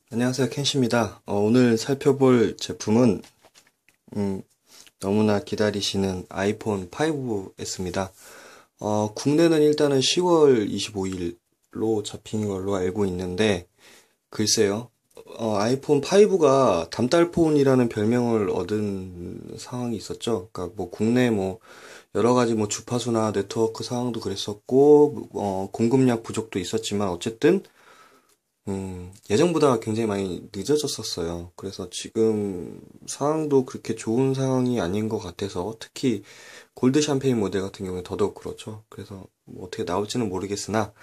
안녕하세요, 켄시입니다. 오늘 살펴볼 제품은 음, 너무나 기다리시는 아이폰 5S입니다. 국내는 일단은 10월 25일로 잡힌 걸로 알고 있는데, 글쎄요, 아이폰 5가 담달폰이라는 별명을 얻은 상황이 있었죠. 그러니까 뭐 국내 뭐 여러 가지 뭐 주파수나 네트워크 상황도 그랬었고, 공급량 부족도 있었지만 어쨌든 예전보다 굉장히 많이 늦어졌었어요. 그래서 지금 상황도 그렇게 좋은 상황이 아닌 것 같아서 특히 골드 샴페인 모델 같은 경우에 더더욱 그렇죠. 그래서 뭐 어떻게 나올지는 모르겠으나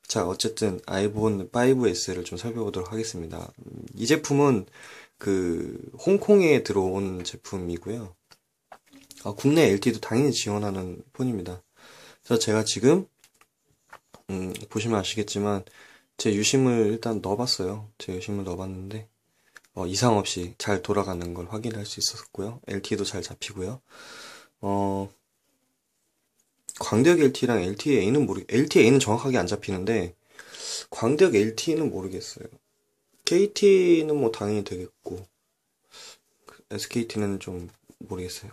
자, 어쨌든 아이폰 5S를 좀 살펴보도록 하겠습니다. 이 제품은 그 홍콩에 들어온 제품이고요. 국내 LTE도 당연히 지원하는 폰입니다. 그래서 제가 지금 보시면 아시겠지만 제 유심을 일단 넣어봤어요. 제 유심을 넣어봤는데 이상 없이 잘 돌아가는 걸 확인할 수 있었고요. LTE도 잘 잡히고요. 어, 광대역 LTE랑 LTEA는 정확하게 안 잡히는데 광대역 LTE는 모르겠어요. KT는 뭐 당연히 되겠고 SKT는 좀 모르겠어요.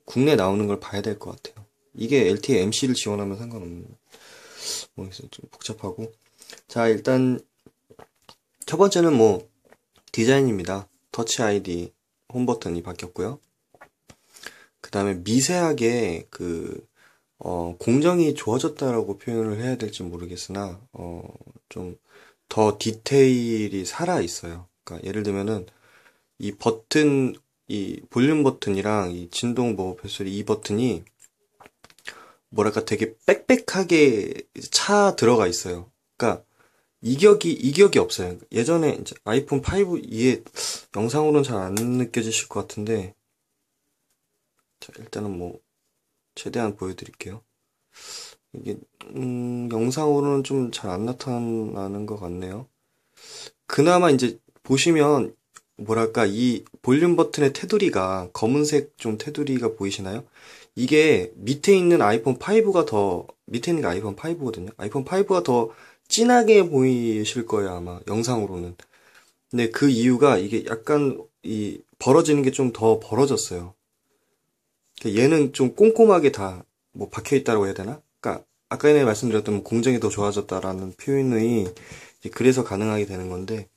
국내 나오는 걸 봐야 될 것 같아요. 이게 LTE MC를 지원하면 상관없는 모르겠어요. 좀 복잡하고. 자, 일단 첫 번째는 뭐 디자인입니다. 터치 아이디 홈 버튼이 바뀌었고요. 그 다음에 미세하게 공정이 좋아졌다라고 표현을 해야 될지 모르겠으나, 좀 더 디테일이 살아 있어요. 그러니까 예를 들면은 이 버튼, 이 볼륨 버튼이랑 이 진동 뭐 벨소리 이 버튼이 뭐랄까 되게 빽빽하게 차 들어가 있어요. 그러니까 이격이 없어요. 예전에 이제 아이폰 5 이게 영상으로는 잘 안 느껴지실 것 같은데, 자, 일단은 뭐 최대한 보여드릴게요. 이게 영상으로는 좀 잘 안 나타나는 것 같네요. 그나마 이제 보시면 뭐랄까 이 볼륨 버튼의 테두리가 검은색 좀 테두리가 보이시나요? 이게 밑에 있는 게 아이폰 5거든요. 아이폰 5가 더 진하게 보이실 거예요, 아마 영상으로는. 근데 그 이유가 이게 약간 이 벌어지는 게 좀 더 벌어졌어요. 그러니까 얘는 좀 꼼꼼하게 다 뭐 박혀 있다고 해야 되나? 그러니까 아까 전에 말씀드렸던 뭐 공정이 더 좋아졌다라는 표현이 이제 그래서 가능하게 되는 건데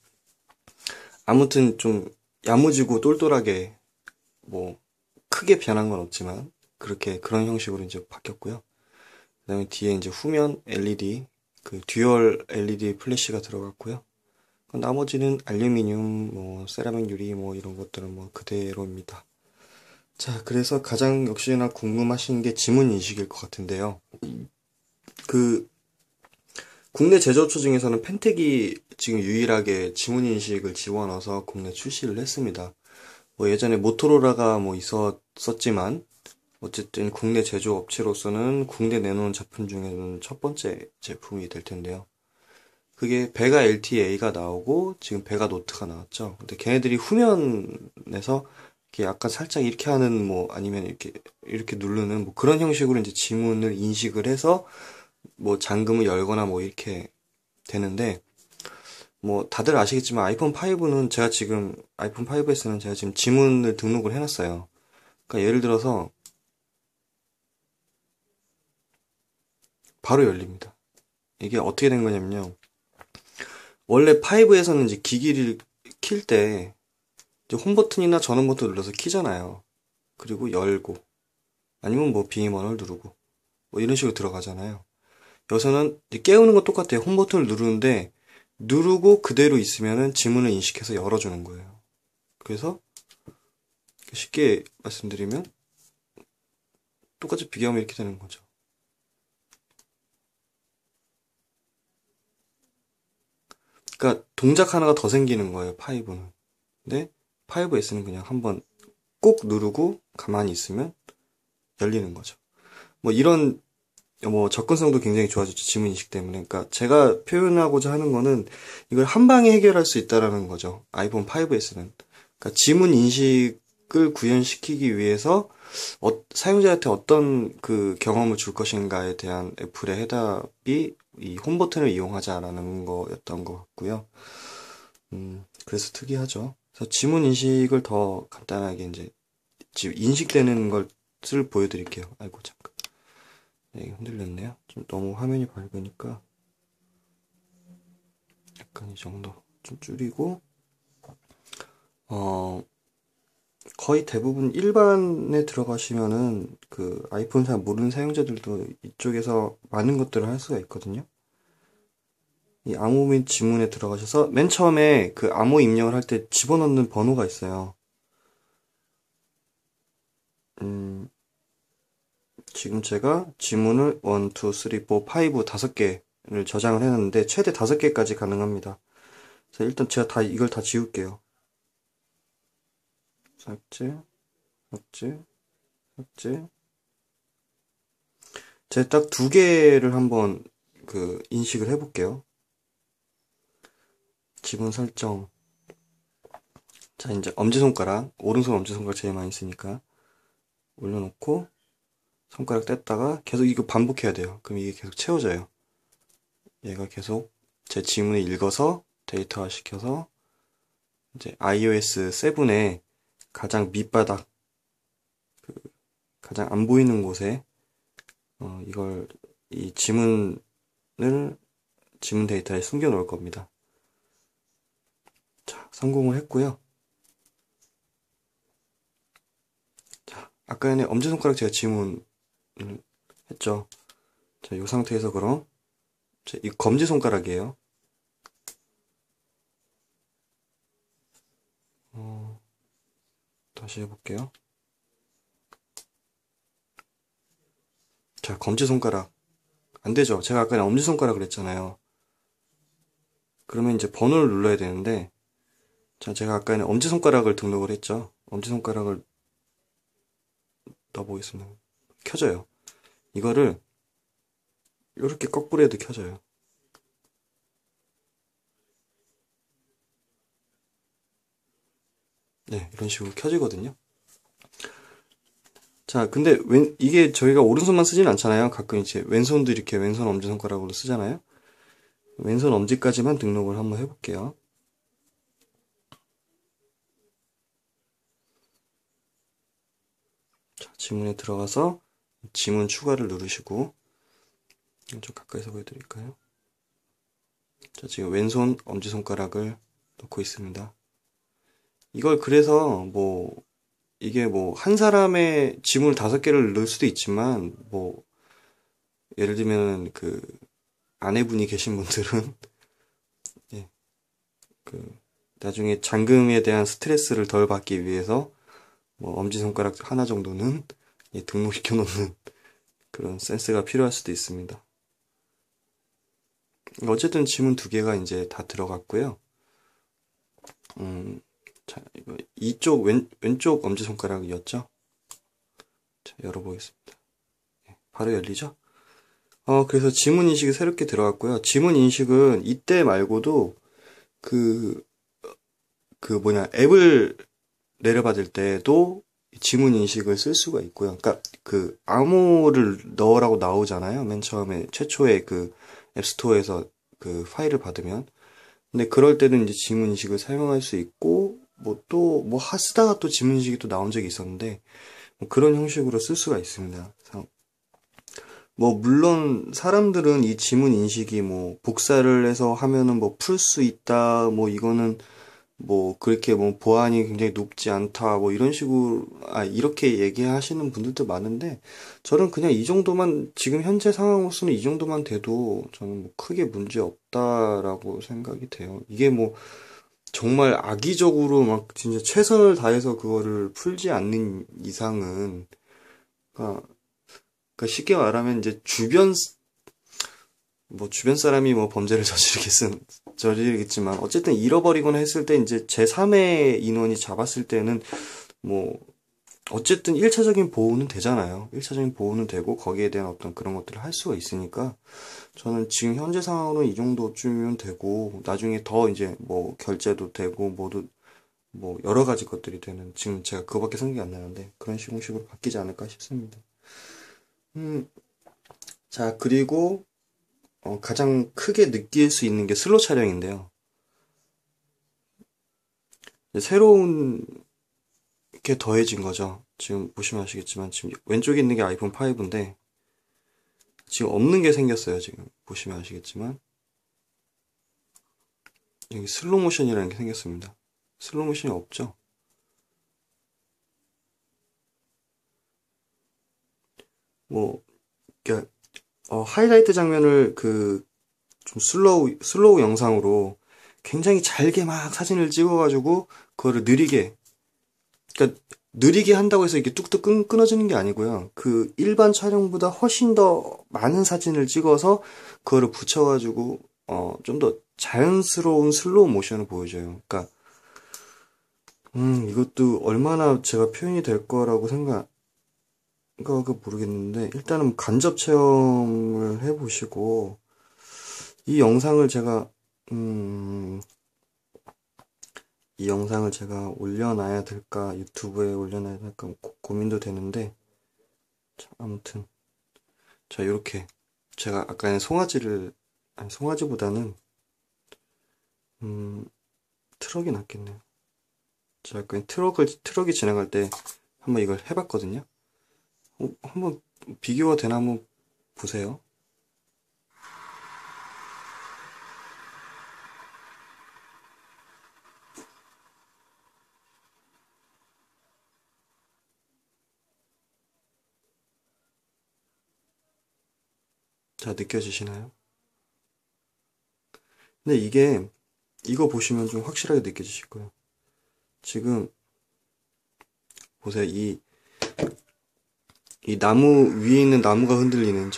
아무튼 좀 야무지고 똘똘하게 뭐 크게 변한 건 없지만 그렇게 그런 형식으로 이제 바뀌었고요. 그다음에 뒤에 이제 후면 LED 그 듀얼 LED 플래시가 들어갔고요. 나머지는 알루미늄, 뭐 세라믹 유리 뭐 이런 것들은 뭐 그대로입니다. 자, 그래서 가장 역시나 궁금하신 게 지문 인식일 것 같은데요. 그 국내 제조업체 중에서는 펜텍이 지금 유일하게 지문 인식을 집어넣어서 국내 출시를 했습니다. 뭐 예전에 모토로라가 뭐 있었지만 어쨌든 국내 제조업체로서는 국내 내놓은 제품 중에는 첫 번째 제품이 될 텐데요. 그게 베가 LTA가 나오고 지금 베가 노트가 나왔죠. 근데 걔네들이 후면에서 이렇게 약간 살짝 이렇게 하는 뭐 아니면 이렇게 누르는 뭐 그런 형식으로 이제 지문을 인식을 해서 뭐 잠금을 열거나 뭐 이렇게 되는데 뭐 다들 아시겠지만 아이폰 5S는 제가 지금 지문을 등록을 해놨어요. 그러니까 예를 들어서 바로 열립니다. 이게 어떻게 된 거냐면요. 원래 5에서는 이제 기기를 킬 때 홈 버튼이나 전원 버튼 눌러서 키잖아요. 그리고 열고 아니면 뭐 비밀번호를 누르고 뭐 이런 식으로 들어가잖아요. 여기서는 이제 깨우는 건 똑같아요. 홈 버튼을 누르는데 누르고 그대로 있으면은 지문을 인식해서 열어주는 거예요. 그래서 쉽게 말씀드리면 똑같이 비교하면 이렇게 되는 거죠. 그러니까 동작 하나가 더 생기는 거예요. 5는. 근데 5S는 그냥 한번 꾹 누르고 가만히 있으면 열리는 거죠. 뭐 이런 뭐 접근성도 굉장히 좋아졌죠. 지문 인식 때문에. 그러니까 제가 표현하고자 하는 거는 이걸 한 방에 해결할 수 있다라는 거죠. 아이폰 5S는. 그러니까 지문 인식을 구현시키기 위해서 사용자한테 어떤 그 경험을 줄 것인가에 대한 애플의 해답이 이 홈 버튼을 이용하자라는 거였던 것 같고요. 그래서 특이하죠. 그래서 지문 인식을 더 간단하게 이제 지금 인식되는 것을 보여드릴게요. 아이고, 잠깐. 네, 흔들렸네요. 좀 너무 화면이 밝으니까 약간 이 정도 좀 줄이고, 어, 거의 대부분 일반에 들어가시면은 그 아이폰 잘 모르는 사용자들도 이쪽에서 많은 것들을 할 수가 있거든요. 이 암호 및 지문에 들어가셔서 맨 처음에 그 암호 입력을 할 때 집어넣는 번호가 있어요. 음, 지금 제가 지문을 1, 2, 3, 4, 5 다섯 개를 저장을 해놨는데 최대 5개까지 가능합니다. 그래서 일단 제가 이걸 다 지울게요. 삭제, 삭제, 삭제. 제가 딱 2개를 한번 그 인식을 해볼게요. 지문 설정. 자, 이제 엄지손가락, 오른손 엄지손가락 제일 많이 쓰니까 올려놓고 손가락 뗐다가 계속 이거 반복해야 돼요. 그럼 이게 계속 채워져요. 얘가 계속 제 지문을 읽어서 데이터화 시켜서 이제 iOS 7의 가장 밑바닥, 가장 안 보이는 곳에 이걸 이 지문 데이터에 숨겨 놓을 겁니다. 자, 성공을 했고요. 자, 아까 전에 엄지손가락 제가 지문을 했죠. 자, 이 상태에서 그럼 이 검지손가락이에요. 다시 해볼게요. 자, 검지손가락. 안 되죠. 제가 아까 엄지손가락을 했잖아요. 그러면 이제 번호를 눌러야 되는데, 자, 제가 아까 엄지손가락을 등록을 했죠. 엄지손가락을 넣어보겠습니다. 켜져요. 이거를 이렇게 거꾸로 해도 켜져요. 네, 이런 식으로 켜지거든요. 자, 근데 이게 저희가 오른손만 쓰진 않잖아요. 가끔 이제 왼손도 이렇게 왼손 엄지손가락으로 쓰잖아요. 왼손 엄지까지만 등록을 한번 해볼게요. 자, 지문에 들어가서 지문 추가를 누르시고 좀 가까이서 보여드릴까요? 자, 지금 왼손 엄지손가락을 넣고 있습니다. 이걸 그래서 이게 한 사람의 지문을 5개를 넣을 수도 있지만 예를 들면 그 아내분이 계신 분들은 예, 그 나중에 잔금에 대한 스트레스를 덜 받기 위해서 엄지손가락 하나 정도는 등록시켜 놓는 그런 센스가 필요할 수도 있습니다. 어쨌든 지문 2개가 이제 다 들어갔고요. 자, 이쪽 왼쪽 엄지손가락이었죠? 자, 열어보겠습니다. 바로 열리죠? 그래서 지문 인식이 새롭게 들어갔고요. 지문 인식은 이때 말고도 그 앱을 내려받을 때도 지문 인식을 쓸 수가 있고요. 그러니까 그 암호를 넣으라고 나오잖아요. 맨 처음에 최초에 그 앱스토어에서 그 파일을 받으면. 근데 그럴 때는 이제 지문 인식을 사용할 수 있고 쓰다가 또 지문 인식이 또 나온 적이 있었는데 그런 형식으로 쓸 수가 있습니다. 그래서 물론 사람들은 이 지문 인식이 복사를 해서 하면은 풀 수 있다, 이거는 그렇게 보안이 굉장히 높지 않다, 이런 식으로, 이렇게 얘기하시는 분들도 많은데, 저는 그냥 이 정도만, 지금 현재 상황으로서는 이 정도만 돼도 저는 크게 문제 없다라고 생각이 돼요. 이게 정말 악의적으로 막 진짜 최선을 다해서 그거를 풀지 않는 이상은, 그러니까 쉽게 말하면 이제 주변 사람이 범죄를 저지르겠지만, 어쨌든 잃어버리거나 했을 때 이제 제3의 인원이 잡았을 때는 어쨌든 1차적인 보호는 되잖아요. 1차적인 보호는 되고, 거기에 대한 어떤 그런 것들을 할 수가 있으니까, 저는 지금 현재 상황으로 이 정도쯤이면 되고, 나중에 더 이제 결제도 되고, 여러 가지 것들이 되는, 지금 제가 그거밖에 생각이 안 나는데, 그런 식으로 바뀌지 않을까 싶습니다. 자, 그리고, 가장 크게 느낄 수 있는 게 슬로우 촬영인데요. 이제 새로운 게 더해진 거죠. 지금 보시면 아시겠지만 지금 왼쪽에 있는 게 아이폰 5인데 지금 없는 게 생겼어요. 지금 보시면 아시겠지만 여기 슬로우 모션이라는 게 생겼습니다. 슬로우 모션이 없죠. 뭐 그러니까 하이라이트 장면을 그 좀 슬로우 영상으로 굉장히 잘게 막 사진을 찍어가지고 그거를 느리게, 그러니까 느리게 한다고 해서 이게 뚝뚝 끊어지는 게 아니고요. 그 일반 촬영보다 훨씬 더 많은 사진을 찍어서 그거를 붙여가지고 좀 더 자연스러운 슬로우 모션을 보여줘요. 그러니까 이것도 얼마나 제가 표현이 될 거라고 생각을 모르겠는데 일단은 간접 체험을 해보시고 이 영상을 제가 음, 이 영상을 제가 올려놔야 될까, 유튜브에 올려놔야 될까 고민도 되는데, 자, 아무튼, 자, 이렇게. 제가 아까 송아지를, 아니, 송아지보다는, 음, 트럭이 낫겠네요. 제가 아까 트럭이 지나갈 때 한번 이걸 해봤거든요. 한번 비교가 되나 한번 보세요. 자, 느껴지시나요? 근데 이거 보시면 좀 확실하게 느껴지실 거예요. 지금, 보세요. 이 나무 위에 있는 나무가 흔들리는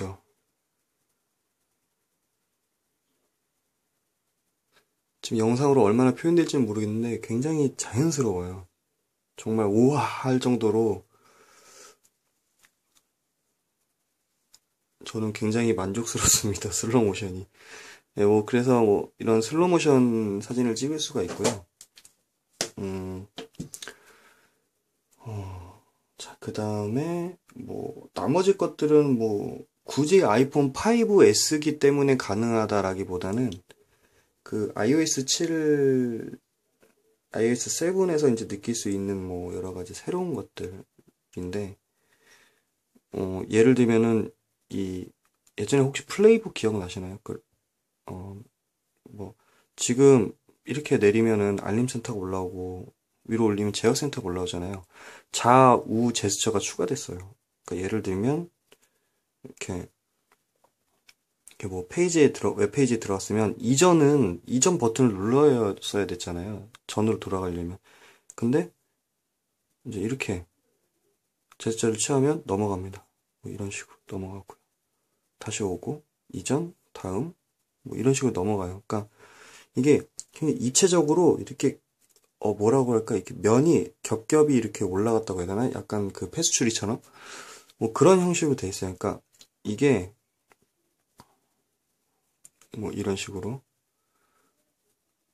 지금 영상으로 얼마나 표현될지는 모르겠는데 굉장히 자연스러워요. 정말 우와 할 정도로 저는 굉장히 만족스럽습니다. 슬로우 모션이. 네, 뭐 그래서 뭐 이런 슬로우 모션 사진을 찍을 수가 있고요. 음, 자, 그 다음에 뭐 나머지 것들은 뭐 굳이 아이폰 5S기 때문에 가능하다라기보다는 그 iOS 7에서 이제 느낄 수 있는 뭐 여러 가지 새로운 것들인데 예를 들면은 이 예전에 혹시 플레이북 기억나시나요? 어, 뭐 지금 이렇게 내리면은 알림 센터가 올라오고 위로 올리면 제어 센터가 올라오잖아요. 좌우 제스처가 추가됐어요. 그러니까 예를 들면 이렇게 뭐 웹페이지에 들어왔으면 이전 버튼을 눌렀어야 됐잖아요. 전으로 돌아가려면. 근데 이제 이렇게 제스처를 취하면 넘어갑니다. 뭐 이런 식으로 넘어가고요. 다시 오고 이전, 다음 뭐 이런 식으로 넘어가요. 그러니까 이게 굉장히 입체적으로 이렇게 뭐라고 할까 이렇게 면이 겹겹이 이렇게 올라갔다고 해야 되나? 약간 그 페스츄리처럼 뭐 그런 형식으로 돼 있어요. 그러니까 이게 뭐 이런 식으로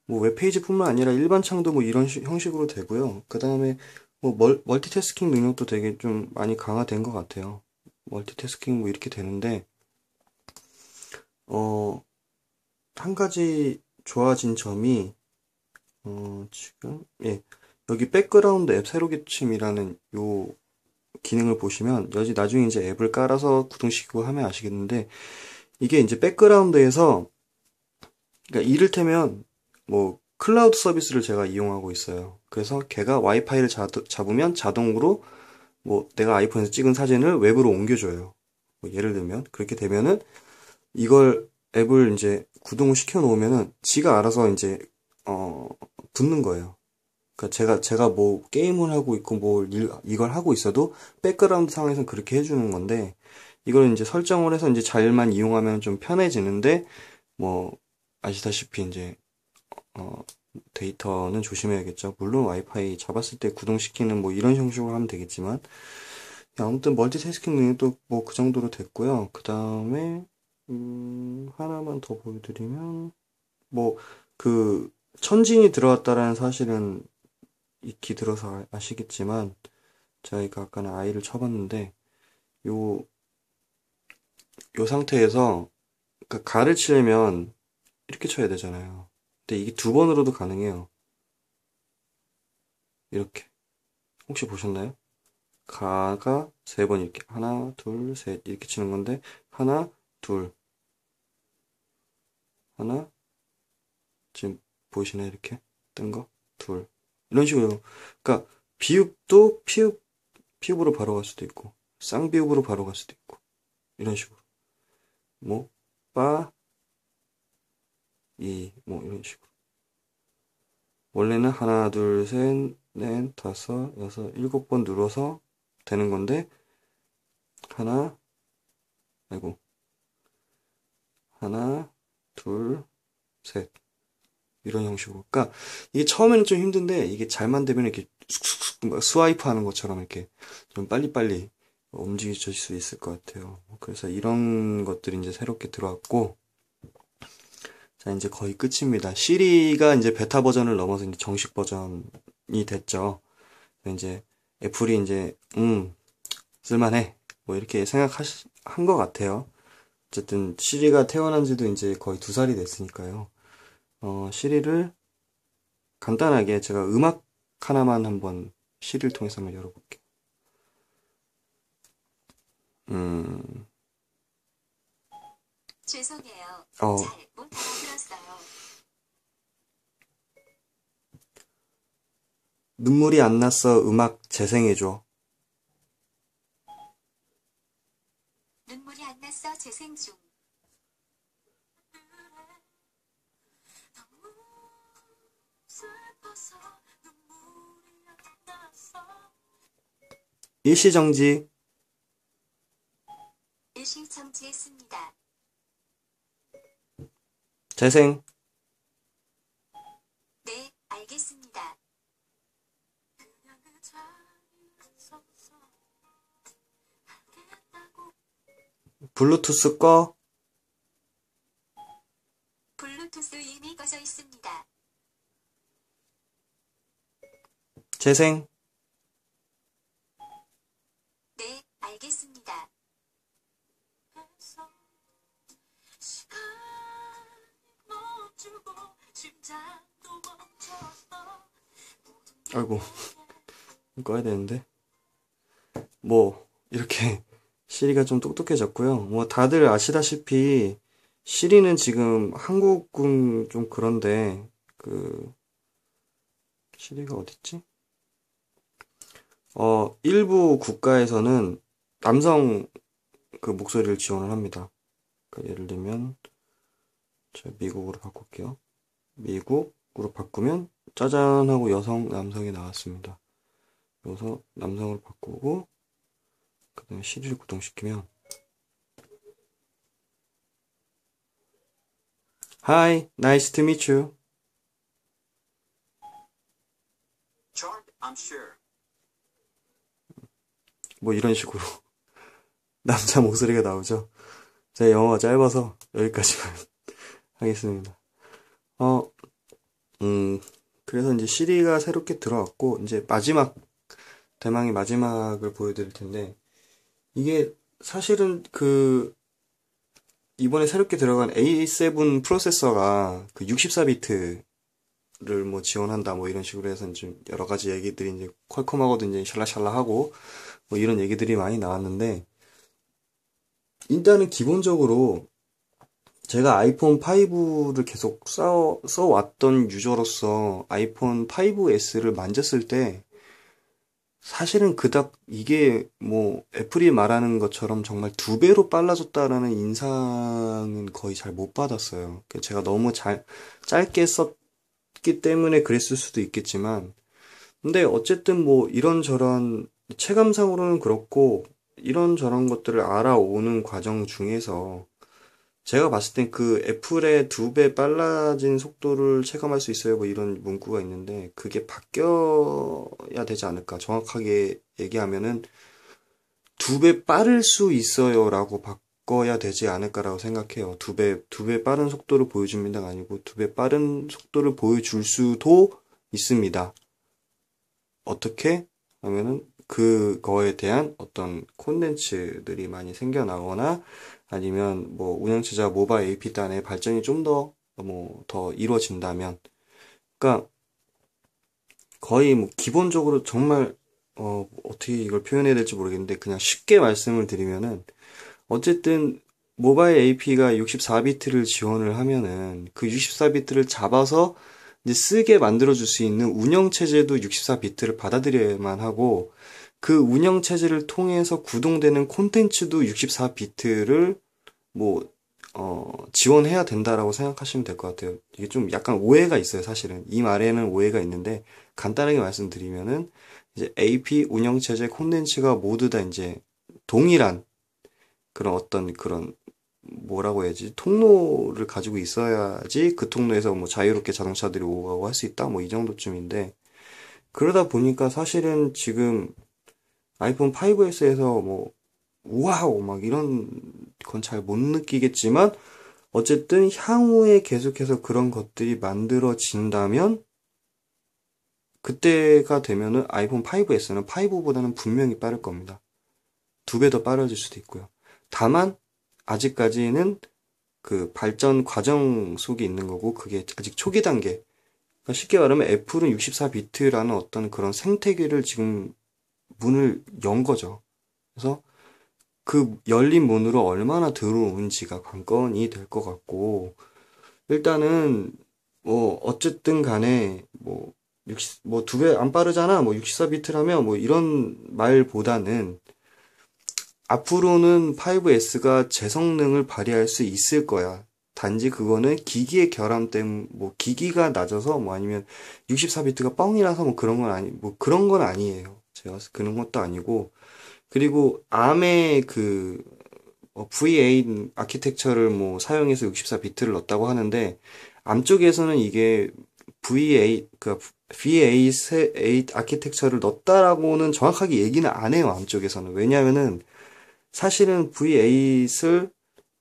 뭐 웹페이지뿐만 아니라 일반 창도 뭐 이런 형식으로 되고요. 그 다음에 뭐 멀티태스킹 능력도 되게 좀 많이 강화된 것 같아요. 멀티태스킹 뭐 이렇게 되는데 어, 한 가지 좋아진 점이 지금 예 여기 백그라운드 앱 새로 개침이라는 요 기능을 보시면 여기 나중에 이제 앱을 깔아서 구동시키고 하면 아시겠는데 이게 이제 백그라운드에서 그러니까 이를테면 뭐 클라우드 서비스를 제가 이용하고 있어요. 그래서 걔가 와이파이를 잡으면 자동으로 뭐 내가 아이폰에서 찍은 사진을 웹으로 옮겨줘요. 뭐 예를 들면 그렇게 되면은 이걸 앱을 이제 구동을 시켜 놓으면은 지가 알아서 이제 어 붙는 거예요. 그러니까 제가 뭐 게임을 하고 있고 뭐 이걸 하고 있어도 백그라운드 상황에서는 그렇게 해주는 건데 이걸 이제 설정을 해서 이제 잘만 이용하면 좀 편해지는데 뭐 아시다시피 이제 어 데이터는 조심해야겠죠. 물론 와이파이 잡았을 때 구동시키는 뭐 이런 형식으로 하면 되겠지만 아무튼 멀티태스킹 능력도 뭐 그 정도로 됐고요. 그 다음에 하나만 더 보여드리면 뭐 그 천진이 들어왔다라는 사실은 익히 들어서 아시겠지만 저희가 아까는 아이를 쳐봤는데 요, 요 상태에서 그러니까 가를 치려면 이렇게 쳐야 되잖아요. 근데 이게 두 번으로도 가능해요. 이렇게. 혹시 보셨나요? 가가 세 번 이렇게 하나, 둘, 셋 이렇게 치는 건데 하나, 둘, 하나, 지금 보이시나요? 이렇게 뜬 거, 둘 이런 식으로. 그러니까 비읍도 피읍으로 바로 갈 수도 있고 쌍비읍으로 바로 갈 수도 있고 이런 식으로 뭐 빠, 이 뭐 이런 식으로. 원래는 하나, 둘, 셋, 넷, 다섯, 여섯, 일곱 번 눌러서 되는 건데 하나, 아이고 하나, 둘, 셋 이런 형식으로. 그러니까 이게 처음에는 좀 힘든데 이게 잘만 되면 이렇게 쑥쑥쑥 막 스와이프 하는 것처럼 이렇게 좀 빨리빨리 움직여질 수 있을 것 같아요. 그래서 이런 것들이 이제 새롭게 들어왔고, 자, 이제 거의 끝입니다. 시리가 이제 베타 버전을 넘어서 이제 정식 버전이 됐죠. 이제 애플이 이제, 쓸만해. 뭐 이렇게 한 것 같아요. 어쨌든 시리가 태어난 지도 이제 거의 2살이 됐으니까요. 시리를 간단하게 제가 음악 하나만 한번 시리를 통해서 한번 열어볼게요. 음, 죄송해요. 어, 잘 못 알아들었어요. 눈물이 안 났어. 음악 재생해줘. 눈물이 안 났어. 재생 중. 슬퍼서 눈물이 안 났어. 일시정지, 일시정지했습니다. 재생. 네, 알겠습니다. 블루투스 꺼. 블루투스 이미 꺼져 있습니다. 재생. 네, 알겠습니다. 아이고, 꺼야 되는데. 뭐, 이렇게 시리가 좀 똑똑해졌고요. 뭐, 다들 아시다시피, 시리는 지금 한국은 좀 그런데, 시리가 어딨지? 일부 국가에서는 남성 그 목소리를 지원을 합니다. 그러니까 예를 들면, 제가 미국으로 바꿀게요. 미국으로 바꾸면, 짜잔 하고 남성이 나왔습니다. 여기서 남성으로 바꾸고, 그 다음에 시리를 구동시키면, Hi, nice to meet you. Chart, I'm sure. 뭐 이런 식으로 남자 목소리가 나오죠. 제 영어가 짧아서 여기까지만 하겠습니다. 어, 그래서 이제 시리가 새롭게 들어왔고, 이제 대망의 마지막을 보여드릴 텐데, 이게 사실은 이번에 새롭게 들어간 A7 프로세서가 그 64비트를 뭐 지원한다 뭐 이런 식으로 해서 좀 여러 가지 얘기들이 이제 퀄컴하고도 이제 샬라샬라하고 뭐 이런 얘기들이 많이 나왔는데, 일단은 기본적으로 제가 아이폰 5를 계속 써왔던 유저로서 아이폰 5S를 만졌을 때 사실은 그닥 이게 뭐 애플이 말하는 것처럼 정말 2배로 빨라졌다라는 인상은 거의 잘 못 받았어요. 제가 너무 짧게 썼기 때문에 그랬을 수도 있겠지만, 근데 어쨌든 뭐 이런저런 체감상으로는 그렇고 이런저런 것들을 알아오는 과정 중에서 제가 봤을 땐 그 애플의 2배 빨라진 속도를 체감할 수 있어요. 뭐 이런 문구가 있는데 그게 바뀌어야 되지 않을까. 정확하게 얘기하면은 2배 빠를 수 있어요라고 바꿔야 되지 않을까라고 생각해요. 2배 빠른 속도를 보여줍니다가 아니고 2배 빠른 속도를 보여줄 수도 있습니다. 어떻게 하면은 그거에 대한 어떤 콘텐츠들이 많이 생겨나거나 아니면 뭐 운영체자 모바일 AP 단의 발전이 좀 더 뭐 더 이루어진다면, 그러니까 거의 뭐 기본적으로 정말 어떻게 이걸 표현해야 될지 모르겠는데 그냥 쉽게 말씀을 드리면은 어쨌든 모바일 AP가 64비트를 지원을 하면은 그 64비트를 잡아서 이제 쓰게 만들어줄 수 있는 운영체제도 64비트를 받아들여야만 하고 그 운영체제를 통해서 구동되는 콘텐츠도 64비트를 뭐, 지원해야 된다라고 생각하시면 될 것 같아요. 이게 좀 약간 오해가 있어요, 사실은. 이 말에는 오해가 있는데, 간단하게 말씀드리면은, 이제 AP 운영체제 콘텐츠가 모두 다 이제 동일한 그런 어떤 그런 뭐라고 해야지 통로를 가지고 있어야지 그 통로에서 뭐 자유롭게 자동차들이 오고 가고 할 수 있다 뭐 이 정도쯤인데 그러다 보니까 사실은 지금 아이폰 5S에서 뭐 우와우 막 이런 건 잘 못 느끼겠지만 어쨌든 향후에 계속해서 그런 것들이 만들어진다면 그때가 되면은 아이폰 5S는 5보다는 분명히 빠를 겁니다. 2배 더 빠르질 수도 있고요. 다만 아직까지는 그 발전 과정 속에 있는 거고 그게 아직 초기 단계. 그러니까 쉽게 말하면 애플은 64비트라는 어떤 그런 생태계를 지금 문을 연 거죠. 그래서 그 열린 문으로 얼마나 들어오는지가 관건이 될 것 같고 일단은 뭐 어쨌든 간에 뭐 60, 뭐 2배 안 빠르잖아 뭐 64비트라면 뭐 이런 말보다는 앞으로는 5S가 제 성능을 발휘할 수 있을 거야. 단지 그거는 기기의 결함 때문에 뭐 기기가 낮아서 뭐 아니면 64비트가 뻥이라서 뭐 그런 건 아니 뭐 그런 건 아니에요. 제가 그런 것도 아니고 그리고 ARM의 그 V8 아키텍처를 뭐 사용해서 64비트를 넣었다고 하는데 암 쪽에서는 이게 V8 그 V8 아키텍처를 넣었다라고는 정확하게 얘기는 안 해요. 암 쪽에서는 왜냐하면은 사실은 V8을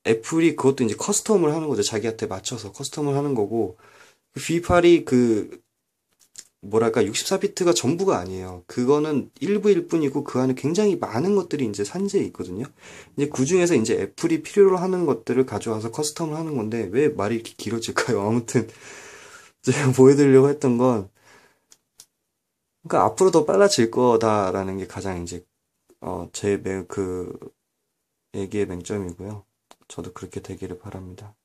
애플이 그것도 이제 커스텀을 하는 거죠. 자기한테 맞춰서 커스텀을 하는 거고 V8이 그 뭐랄까 64비트가 전부가 아니에요. 그거는 일부일 뿐이고 그 안에 굉장히 많은 것들이 이제 산재해 있거든요. 이제 그 중에서 이제 애플이 필요로 하는 것들을 가져와서 커스텀을 하는 건데 왜 말이 이렇게 길어질까요? 아무튼 제가 보여드리려고 했던 건 그러니까 앞으로 더 빨라질 거다라는 게 가장 이제 그 얘기의 맹점이고요. 저도 그렇게 되기를 바랍니다.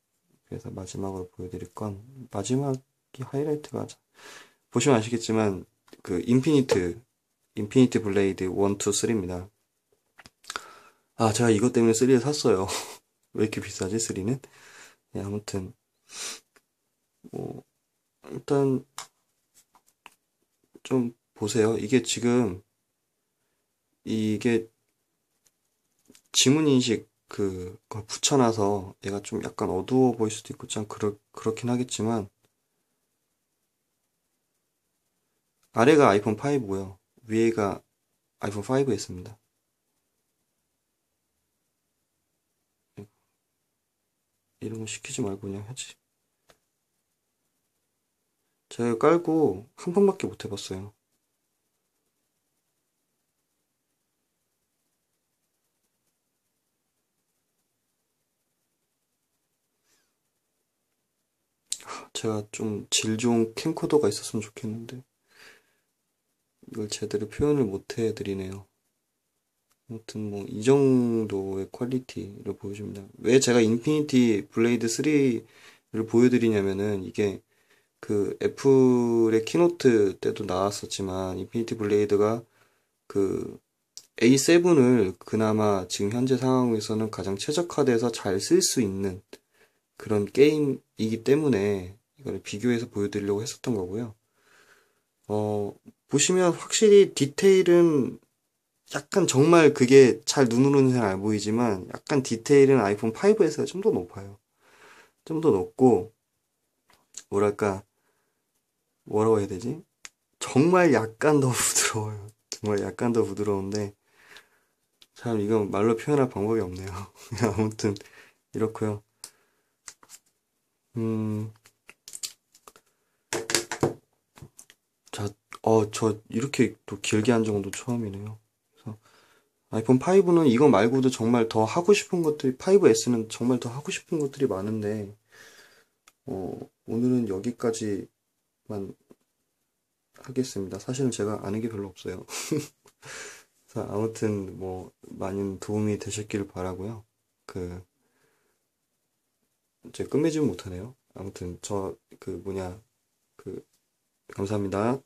그래서 마지막으로 보여드릴 건 마지막이 하이라이트가 보시면 아시겠지만 그 인피니트 블레이드 1, 2, 3입니다. 아 제가 이것 때문에 3를 샀어요. 왜 이렇게 비싸지 3는? 네, 아무튼 뭐 일단 좀 보세요. 이게 지금 이게 지문인식 그걸 붙여놔서 얘가 좀 약간 어두워 보일 수도 있고 참 그렇긴 하겠지만 아래가 아이폰 5고요. 위에가 아이폰 5S입니다. 이런 거 시키지 말고 그냥 하지. 제가 깔고 한 번밖에 못 해봤어요. 제가 좀 질 좋은 캠코더가 있었으면 좋겠는데 이걸 제대로 표현을 못 해드리네요. 아무튼 뭐 이 정도의 퀄리티를 보여줍니다. 왜 제가 인피니티 블레이드 3를 보여드리냐면은 이게 그 애플의 키노트 때도 나왔었지만 인피니티 블레이드가 그 A7을 그나마 지금 현재 상황에서는 가장 최적화돼서 잘 쓸 수 있는 그런 게임이기 때문에 이걸 비교해서 보여드리려고 했었던 거고요. 보시면 확실히 디테일은 약간 정말 그게 잘 눈으로는 잘 안 보이지만 약간 디테일은 아이폰 5에서 좀 더 높아요. 좀 더 높고 뭐랄까 뭐라고 해야 되지? 정말 약간 더 부드러워요. 정말 약간 더 부드러운데 참 이건 말로 표현할 방법이 없네요. 아무튼 이렇고요. 음, 자, 저 이렇게 또 길게 한 적은 또 처음이네요. 그래서 아이폰 5는 이거 말고도 정말 더 하고 싶은 것들이 5S는 정말 더 하고 싶은 것들이 많은데 오늘은 여기까지만 하겠습니다. 사실은 제가 아는 게 별로 없어요. 자, 아무튼 뭐 많은 도움이 되셨길 바라고요. 그 이제 끝맺지 못하네요. 아무튼 저 그 뭐냐 그 감사합니다.